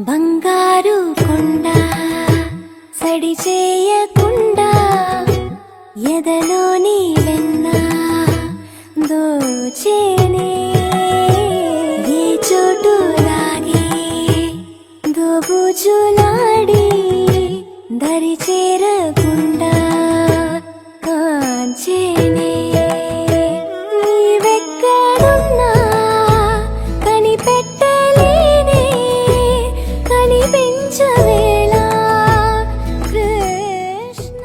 బంగారు కొండ సడి చేయకుండా ఎదలోని వెన్న దోచేనే ఏ చోటు లాగే దోబుజులాడి దరి చేరకుండా కాంచేనే నీవెక్కడున్నా కనిపెట్టలేనే కనిపించవేళ కృష్ణ.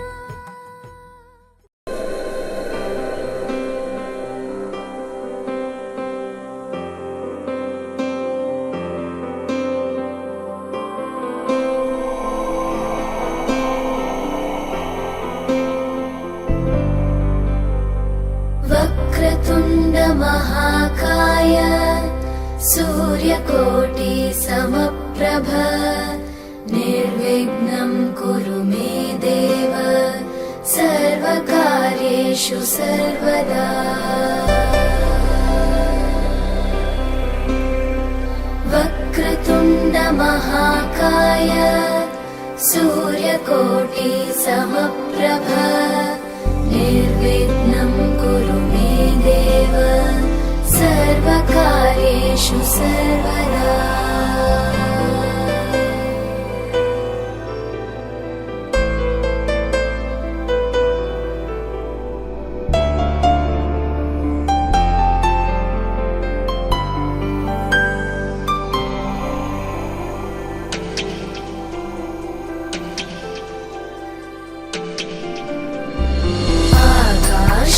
వక్రతుండ మహాకాయ సూర్యకోటి సమప్రభ నిర్విఘ్నం కురు మే దేవ సర్వకార్యేషు సర్వదా. వక్రతుండ మహాకాయ సూర్యకోటి సమప్రభ నిర్విఘ్నం కురు మే దేవ సర్వకార్యేషు సర్వదా.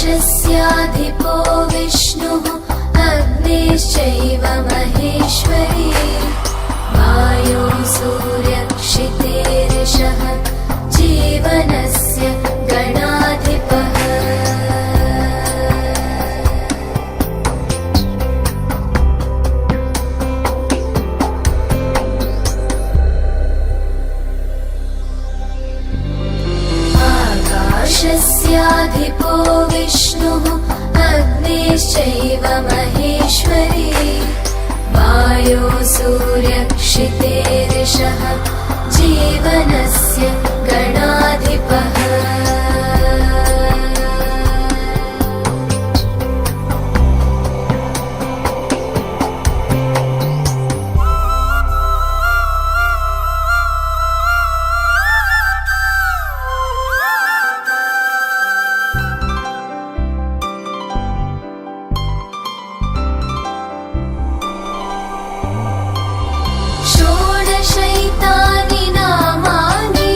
आकाशस्याधिपो विष्णुः अग्निश्चैव महेश्वरी वायुः सूर्यक्षितेरिषः जीवनस्य गणाधिपः. आकाशस्याधिपो विष्णुः अग्निश्चैव महेश्वरी वायुः सूर्यक्षितेरिषः जीवनस्य गणाधिपः. षोडशैतानि नामानि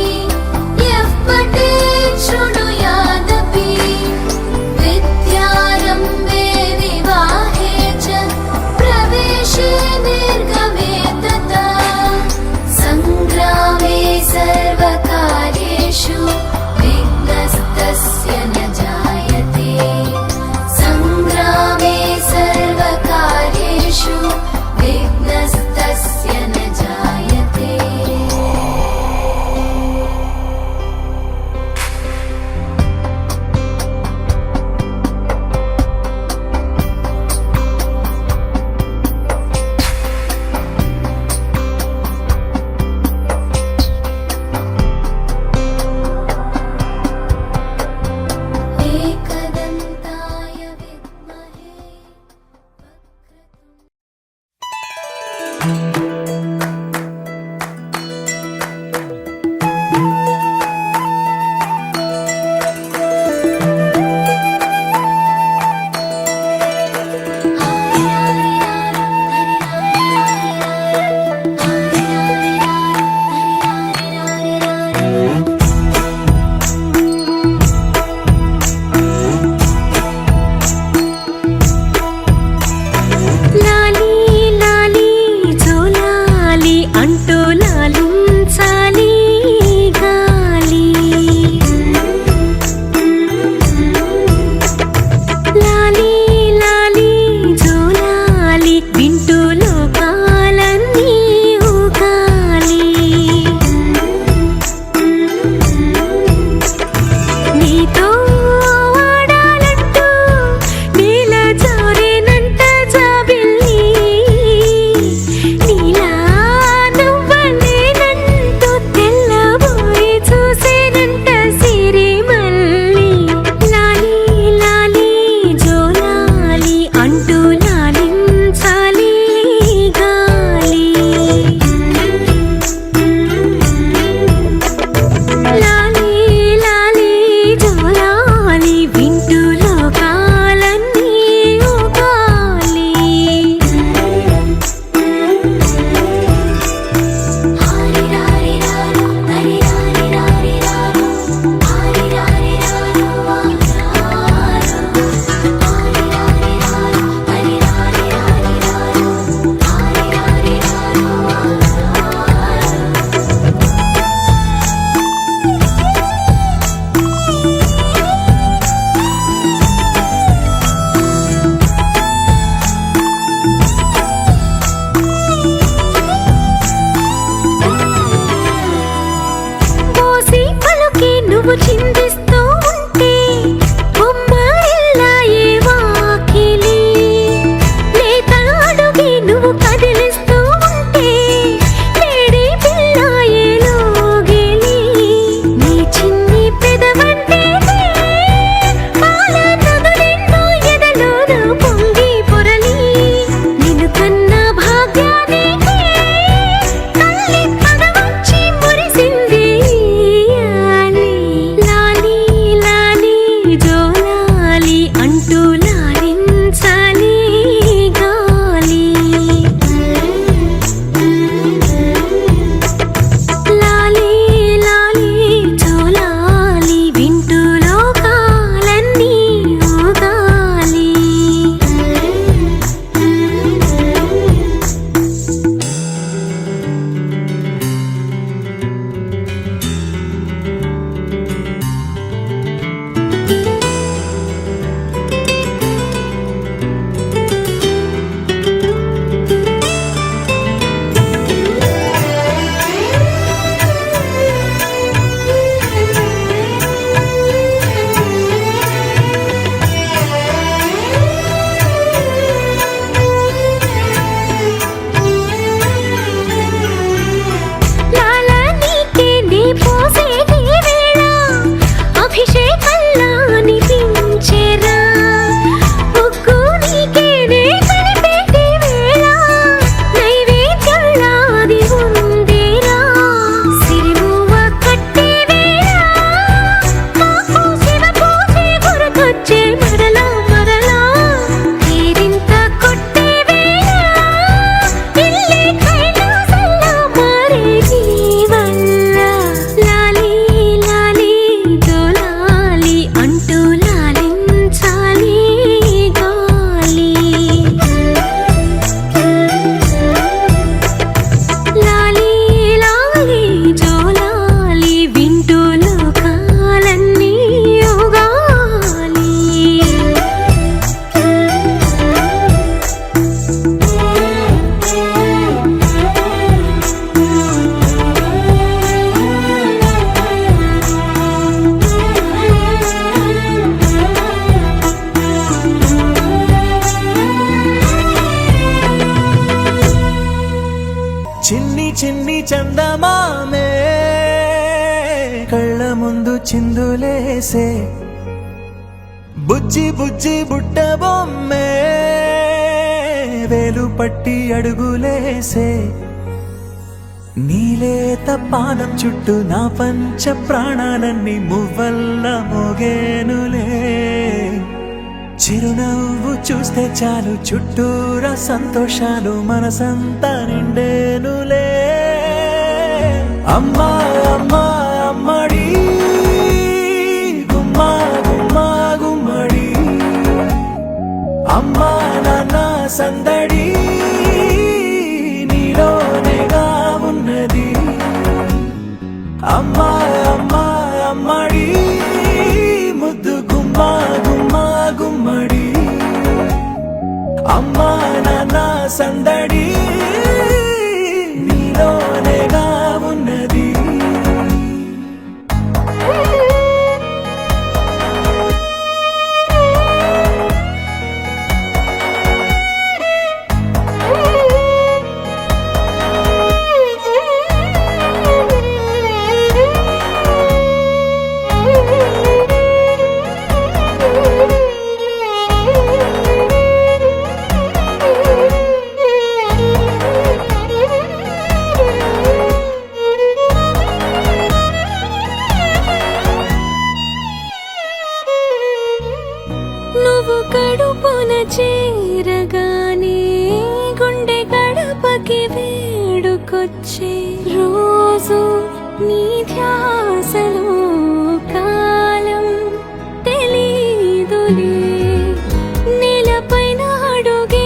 పొంగి పొరలి నిన్ను కన్న భాగ్యానికి తల్లి పదవచ్చి మురిసింది లాలి లాలి లాలి జోలాలి అంటూ లాలించాలి గాలి లాలి లాలి జోలాలి వింటూ లోకాలన్నీ ఊగాలి లాలా నీకే నీ పోసేటి వేళ అభిషేకంలా అనిపించేరా ముగ్గు నీకే నే కలిపేటి వేళ నైవేద్యంలా అది ఉందేరా సిరిమువ్వ కట్టే వేళ మాకు శివ పూజే గుర్తొచ్చే మరలా మరలా తీరింత కొట్టే వేళ ఇల్లే కైలాసంలా మారే జీవల్ల లాలి లాలి జోలాలి అంటూ లాలించాలి గాలి లాలి లాలి జోలాలి వింటూ లోకాలన్నీ ఊగాలి చిన్ని చిన్ని చందమామే కళ్ళ ముందు చిందులేసే బుజ్జి బుజ్జి బుట్ట బొమ్మే వేలు పట్టి అడుగులేసే నీలేత పానం చుట్టూ నా పంచ ప్రాణాలన్నీ మువ్వల్ల మోగేనులే చిరునవ్వు చూస్తే చాలు చుట్టూరా సంతోషాలు మనసంతా నిండేనులే అమ్మా అమ్మా అమ్మడి గుమ్మా గుమ్మా గుమ్మడి అమ్మా నాన్న సందడి నీలోనేగా ఉన్నది అమ్మా అమ్మా అమ్మడి ముద్దు గుమ్మా గుమ్మా గుమ్మడి అమ్మా నాన్న సందడి నీలోనేగా ఉన్నది నువ్వు కడుపున చేరగానే గుండె గడపకి వేడుకొచ్చే రోజు నీ ధ్యాసలో కాలం తెలీదులే నేలపైన అడుగేయగానే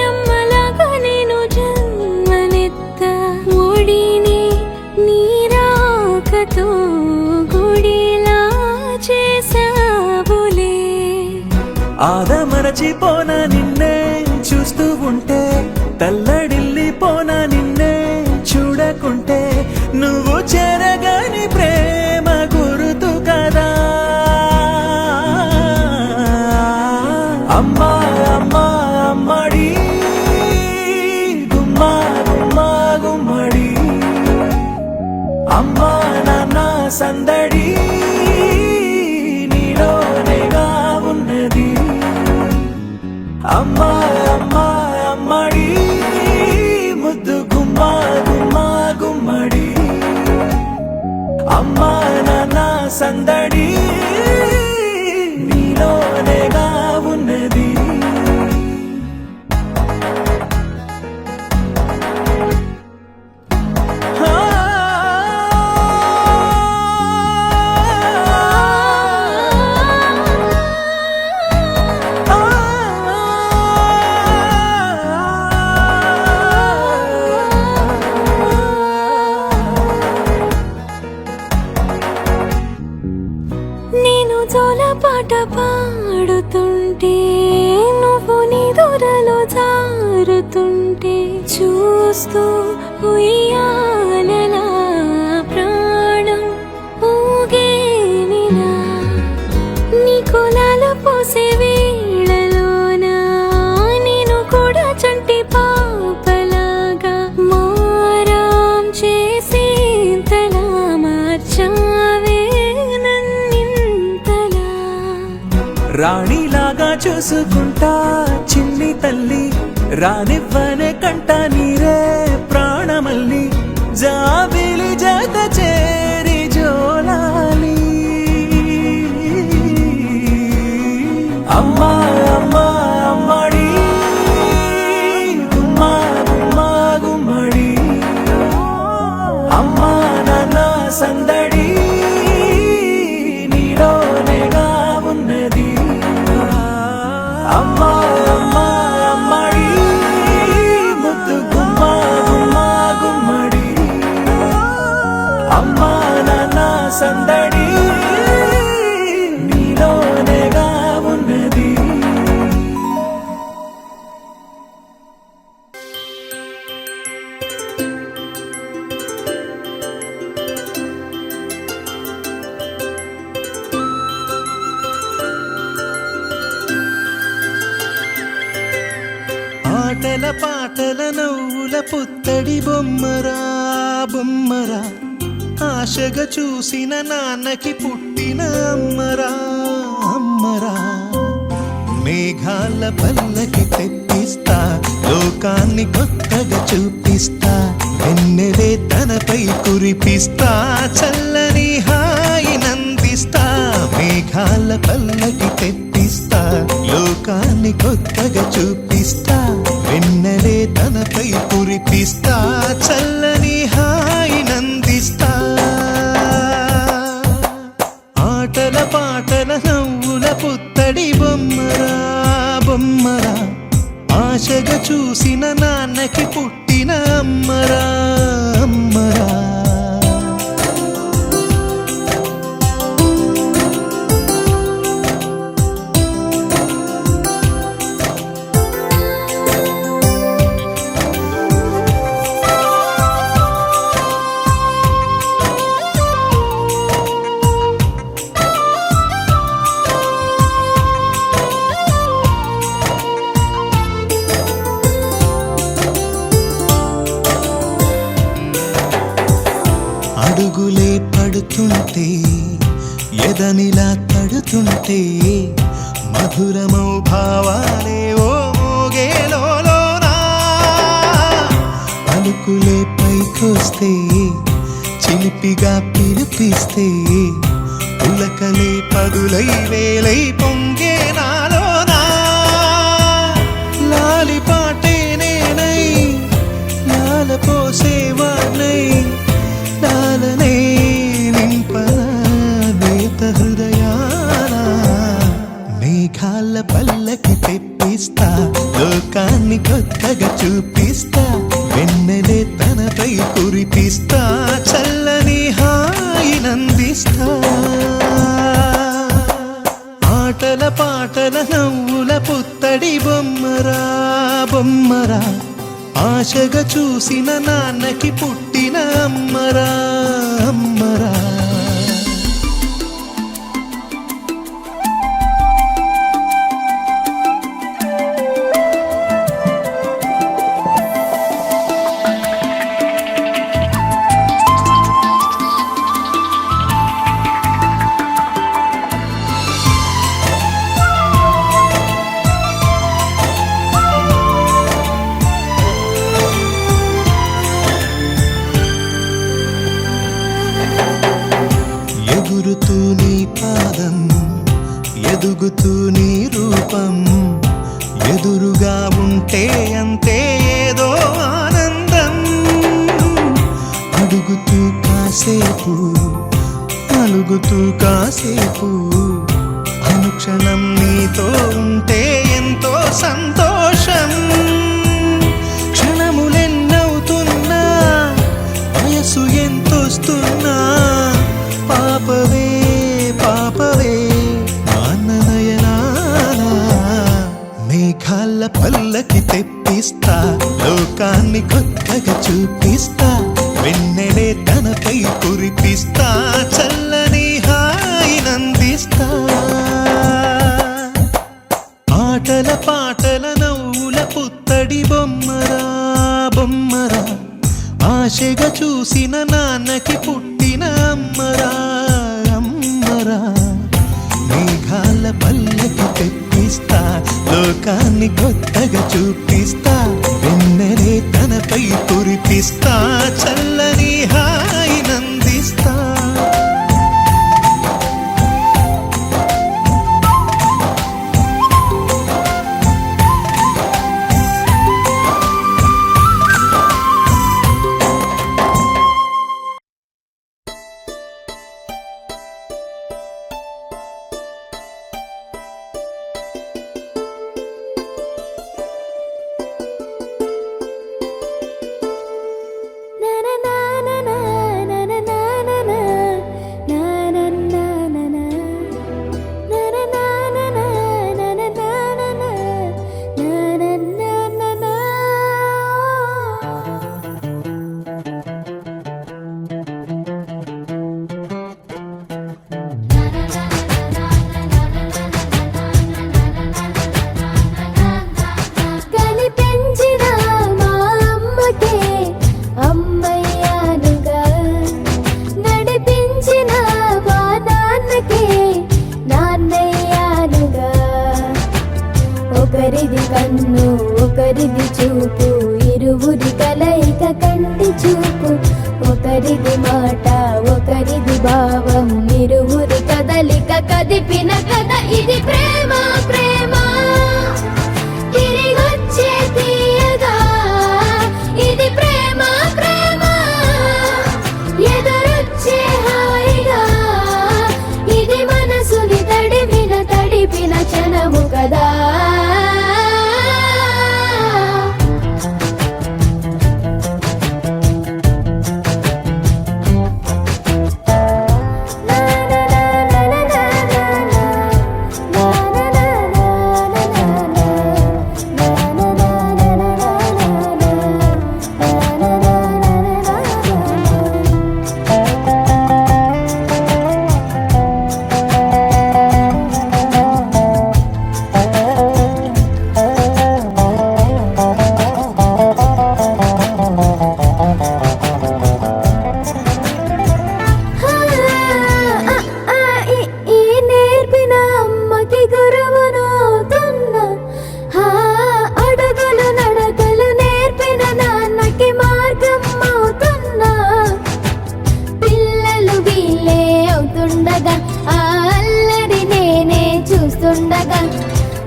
అమ్మలాగా నేను జన్మనెత్త ఒడిని నీ రాకతో గుడిలా చేసావులే ఆదమరచిపోన నిన్నే చూస్తూ ఉంటే తల్లడిల్లిపోన నిన్నే చూడకుంటే నువ్వు చెరగని ప్రేమ గురుతు కదా అమ్మా అమ్మా అమ్మడి గుమ్మా గుమ్మా గుమ్మడి అమ్మా నాన్న సందడి నీలోనేగా ఉన్నది అమ్మా అమ్మా అమ్మడి ముద్దు గుమ్మా గుమ్మా గుమ్మడి అమ్మా నాన్న సందడి నీలోనేగా ఉన్నది నేను జోలపాట పాడుతుంటే నువ్వు నీ దూరలో జారుతుంటే చూస్తూ ఉయ్యాలలా ప్రాణం ఊగేనిలా నీ కులాల పోసే వేళలోనా నేను కూడా చంటి పాపలాగా మారాం చేసేంతలా మార్చావే రాణిలాగా చూసుకుంటా చిన్ని తల్లి రానివ్వనే కంట నీరే ప్రాణమల్లి జాబిలి జత చేరి జోలాలి అమ్మా అమ్మా అమ్మడి గుమ్మా గుమ్మా గుమ్మడి అమ్మా నాన్న సందడి నీలోనేగా ఉన్నది అమ్మా అమ్మా అమ్మడి ముద్దు గుమ్మా గుమ్మా గుమ్మడి అమ్మా నాన్న సందడి నీలోనేగా ఉన్నది ఆటల పాటల నవ్వుల పుత్తడి బొమ్మరా బొమ్మరా ఆశగా చూసిన నాన్నకి పుట్టిన అమ్మరా అమ్మరా మేఘాల పల్లకి తెప్పిస్తా లోకాన్ని కొత్తగా చూపిస్తా వెన్నెలే తనపై కురిపిస్తా చల్లని హాయి నందిస్తా మేఘాల పల్లకి తెప్పిస్తా లోకాన్ని కొత్తగా చూపిస్తా వెన్నెలే తనపై కురిపిస్తా చల్లని హాయి నందిస్తా ఆటల పాటల నవ్వుల పుత్తడి బొమ్మరా బొమ్మరా ఆశగా చూసిన నాన్నకి పుట్టిన అమ్మరా అమ్మరా అడుగులే పడుతుంటే ఎదనిలా తడుతుంటే మధురమౌ భావాలే ఓ మోగేలోనా పలుకులే పైకొస్తే చిలిపిగా పిలిపిస్తే పులకలే పదులై వేలై పొంగే నాలోనా లాలి పాటే నేనై లాల పోసేవాణ్ణై లాలనే నింపనా నేత హృదయాన మేఘాల పల్లకి తెప్పిస్తా లోకాన్ని కొత్తగా చూపిస్తా వెన్నెలే తనపై కురిపిస్తా చల్లని హాయి నందిస్తా ఆటల పాటల నవ్వుల పుత్తడి బొమ్మరా బొమ్మరా ఆశగా చూసిన నాన్నకి పుట్టిన అమ్మరా అమ్మరా మేఘాల పల్లకి తెప్పిస్తా, లోకాన్ని కొత్తగా చూపిస్తా, వెన్నెలే తనపై కురిపిస్తా, చల్లని హాయినందిస్తా. ఆటల పాటల నవ్వుల పుత్తడి బొమ్మరా బొమ్మరా, ఆశగా చూసిన నాన్నకి పుట్టిన అమ్మరా అమ్మరా. మేఘాల పల్లకి తెప్పిస్తా, లోకాన్ని కొత్తగా చూపిస్తా, వెన్నెలే తనపై కురిపిస్తా, చల్లని హాయినందిస్తా. ఒకరిది కన్ను ఒకరిది చూపు, ఇరువురి కలయిక కంటి చూపు, ఒకరిది మాట ఒకరిది భావం, ఇరువురి కదలిక కదిపిన కథ ఇది ప్రేమ ప్రేమ. తిరిగొచ్చే తీయగా ఇది ప్రేమ ప్రేమ, ఎదురొచ్చే హాయిగా ఇది మనసుని తడిపిన క్షణము కదా.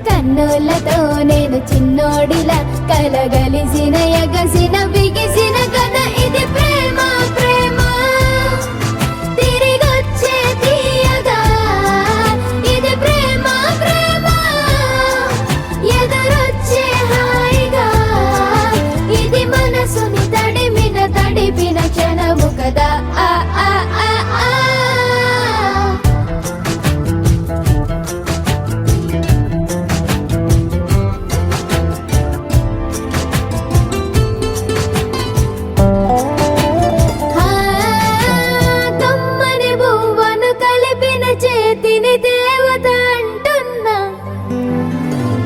కన్నులతో నేను చిన్నోడిలా కలగలిసిన ఎగసిన బిగిసిన కథ ఇది ప్రేమ ప్రేమ. తిరిగొచ్చే తీయగా ఇది ప్రేమ ప్రేమ, ఎదురొచ్చే హాయిగా ఇది మనసుని తడిపిన క్షణము కదా. ఆ ఆ ఆ ఆ దేవత అంటున్నా,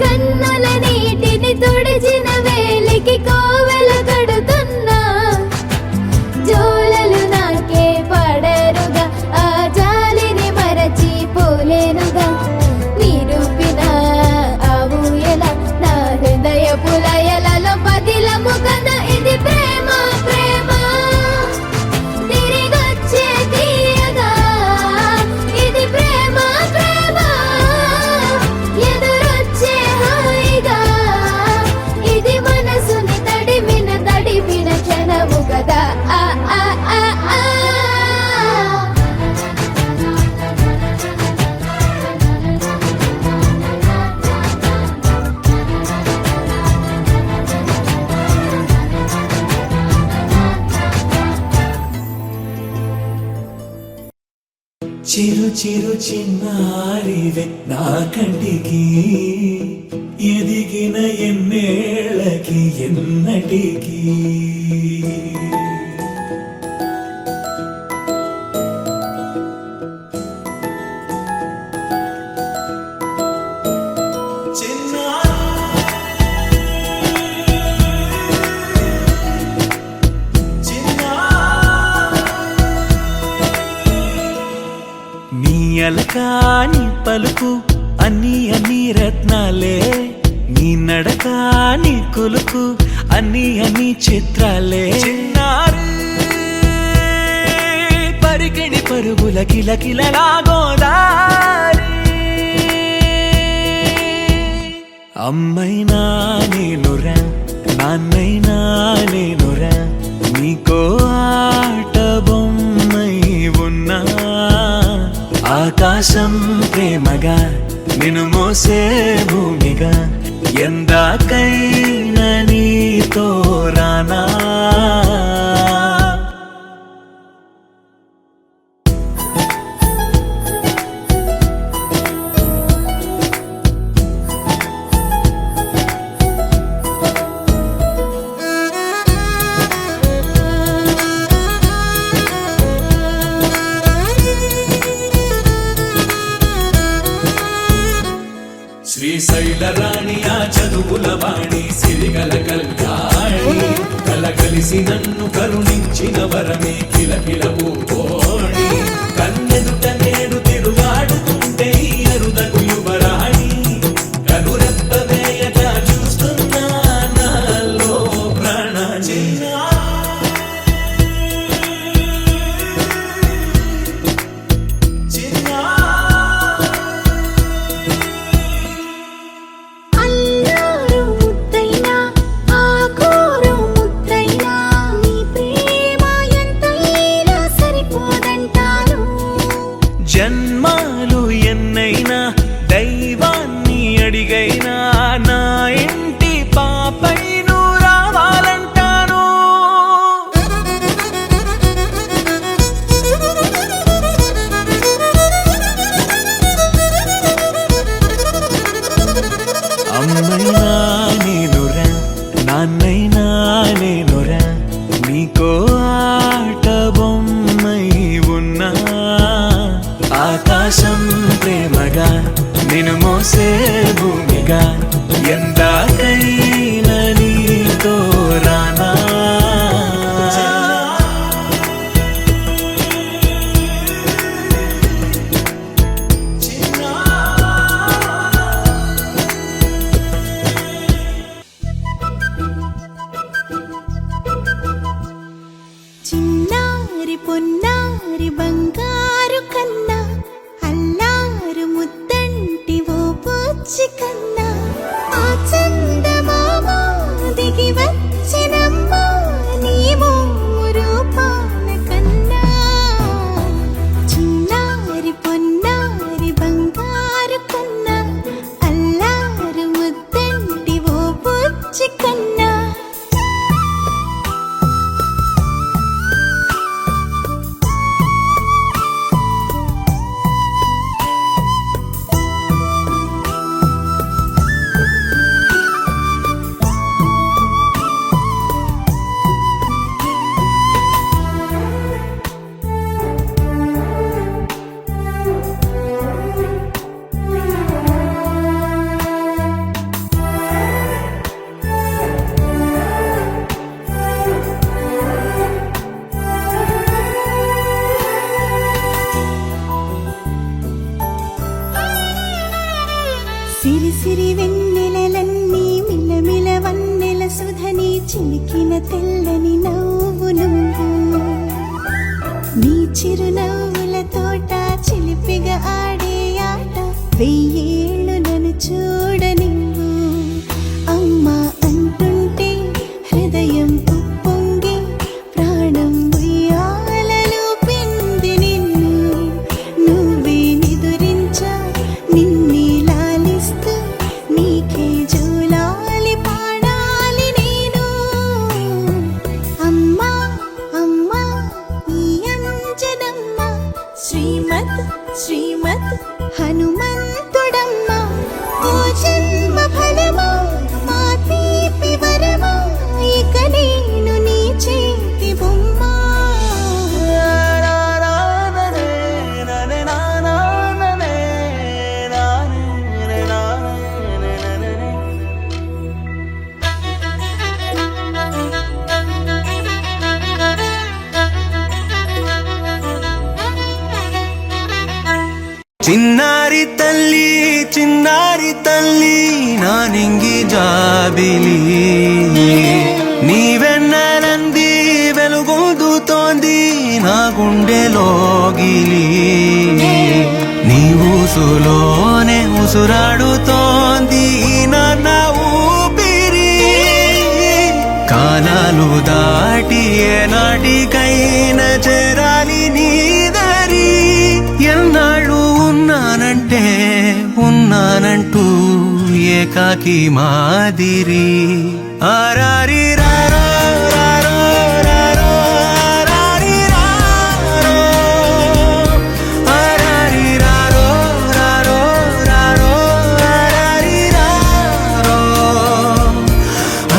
కన్నుల నీటిని తుడిచిన వేలికి కోవెల కడుతున్నా, జోలలు నాకే పడరుగా ఆ జాలిని మరచి పోలేనుగా, నిరూపిన ఆవుయల నా హృదయ పులయలలో పదిలము కదా ఇది ప్రేమ ప్రేమ. తిరిగొచ్చే తీయగా ఇది ప్రేమ ప్రేమ, ఎదురొచ్చే హాయిగా ఇది చిరు చిరు చిన్నారివే నా కంటికి ఎదిగిన ఎన్నేళ్ళకి ఎన్నటికి అలకాని పలుకు అన్ని రత్నాలే నీ నడకాని కొలుకు అన్ని చిత్రాలే పరికిణి పరుగుల కిలకిలలాగోదారి అమ్మైనా నేనురా నాన్నైనా నేనురా నీకో ఆట బొమ్మై ఉన్నా ఆకాశం ప్రేమగా నిన్ను మోసే భూమిగా ఎందాకైనా నీతో రానా శ్రీశైల రాణి ఆ చదువుల వాణి సిరిగల కల్యాణి కలగలిసి నన్ను కరుణించిన వరమే కిలకిల పూకోణి కన్నెదుట నేడు తిరుగాడుతుంటే అరుదకు యువరాణి కనురెప్ప వేయగా చూస్తున్నా నాలో ప్రాణ జన్మాలు ఎన్నైనా దైవాన్ని అడిగైనా నా ఇంటి పాపై నువ్వు రావాలంటాను అమ్మైనా నేనురా నాన్నైనా నేనురా నీకో ఆట బొమ్మై ఉన్నా ఆకాశం ప్రేమగా నిన్ను మోసే భూమిగా ఎందాకైనా నీతో రానా తల్లి చిన్నారి తల్లి నా నింగి జాబిలి నీవెన్నెలంది వెలుగొందుతోంది నా గుండెలోగిలి నీ ఊసులోనే ఉసురాడుతోంది నా ఊపిరి కాలాలు దాటి ఏనాటికైనా చేరాలి నీ దరి ఎన్నాళ్ళు ఉన్నానంటూ ఏకాకి మాదిరి ఆరారి రారో రారో రారో ఆరారి రారో ఆరారి రారో రారో రారో ఆరారి రారో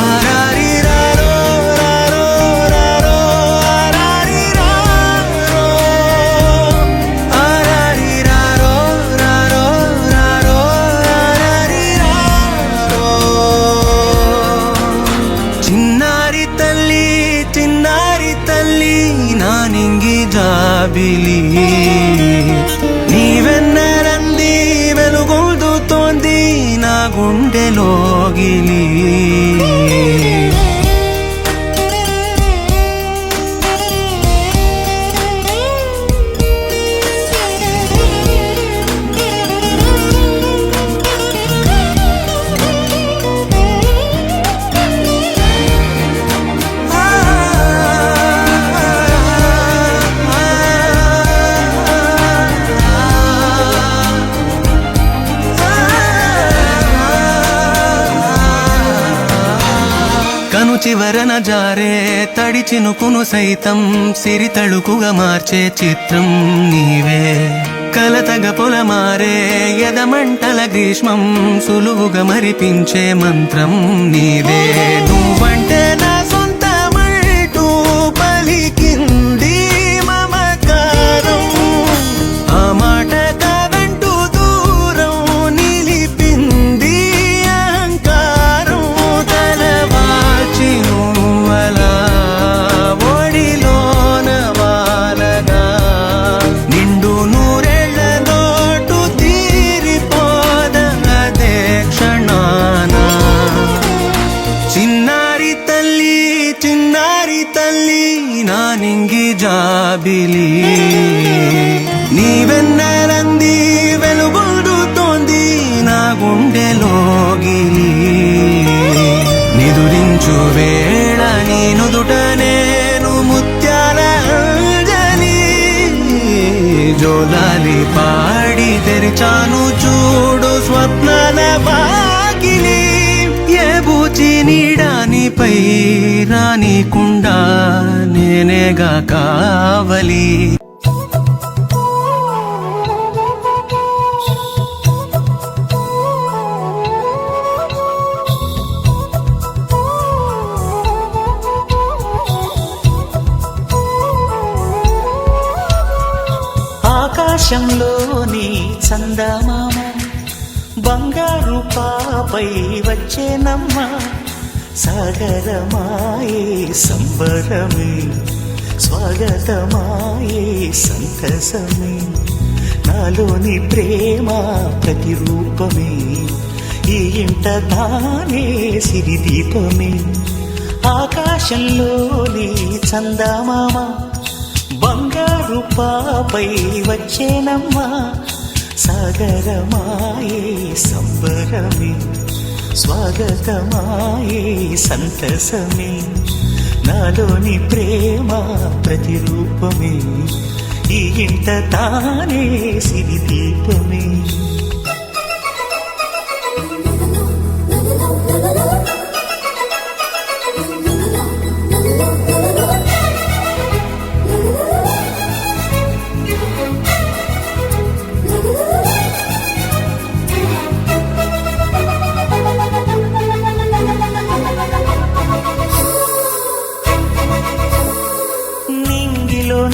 ఆరారి రారో రారో రారో ఆరారి రారో ఆరారి రారో రారో రారో ఆరారి రారో చిన్నారి తల్లి నా నింగి జాబిలి నీవెన్నెలంది వెలుగొందుతోంది నా గుండెలోగిలి కను చివరన జారే తడి చినుకును సైతం సిరి తళుకుగా మార్చే చిత్రం నీవే కలతగ పొలమారే ఎదమంటల గ్రీష్మం సులువుగా మరిపించే మంత్రం నీవే నువ్వంటే నా సొంతమంటూ పలికింది మమకారం ఆ మాట కాదంటూ దూరం నిలిపింది అహంకారం తలవాచి నువ్వలా ఒడిలోన వాలగా నిండు నూరేళ్ల లోటు తీరిపోదదే క్షణాన చిన్నారి తల్లి నా నింగి జాబిలి నీవెన్నెలంది వెలుగొందుతోంది నా గుండెలోగిలి నిదురించు వేళ నీ నుదుట నేను ముత్యాల అంజలి జోలాలి పాడి తెరిచాను చూడు స్వప్నాల వాకిలి ఏ బూచి నీడానిపై రానికుండా నేనేగా కావలి ఆకాశంలోని చందమామ బంగారు పాపై వచ్చేనమ్మ సాగరమాయే సంబరమే స్వాగతమాయే సంతసమే నాలోని ప్రేమ ప్రతిరూపమే ఈ ఇంట తానే సిరిదీపమే ఆకాశంలోని చందమామ బంగారు పాపై వచ్చేనమ్మా సాగరమాయే సంబరమే స్వాగతమాయే సంతసమే నాలోని ప్రేమ ప్రతిరూపమే ఈ ఇంట తానే సిరిదీపమే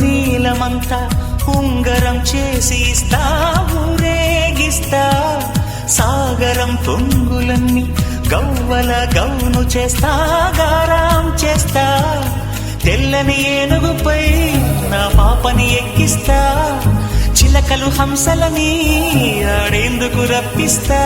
నీలమంతా ఉంగరం చేసి ఇస్తా ఊరేగిస్తా సాగరం పొంగులన్నీ గవ్వల గౌను చేస్తా గారాం చేస్తా తెల్లని ఏనుగుపై నా పాపని ఎక్కిస్తా చిలకలు హంసలని ఆడేందుకు రప్పిస్తా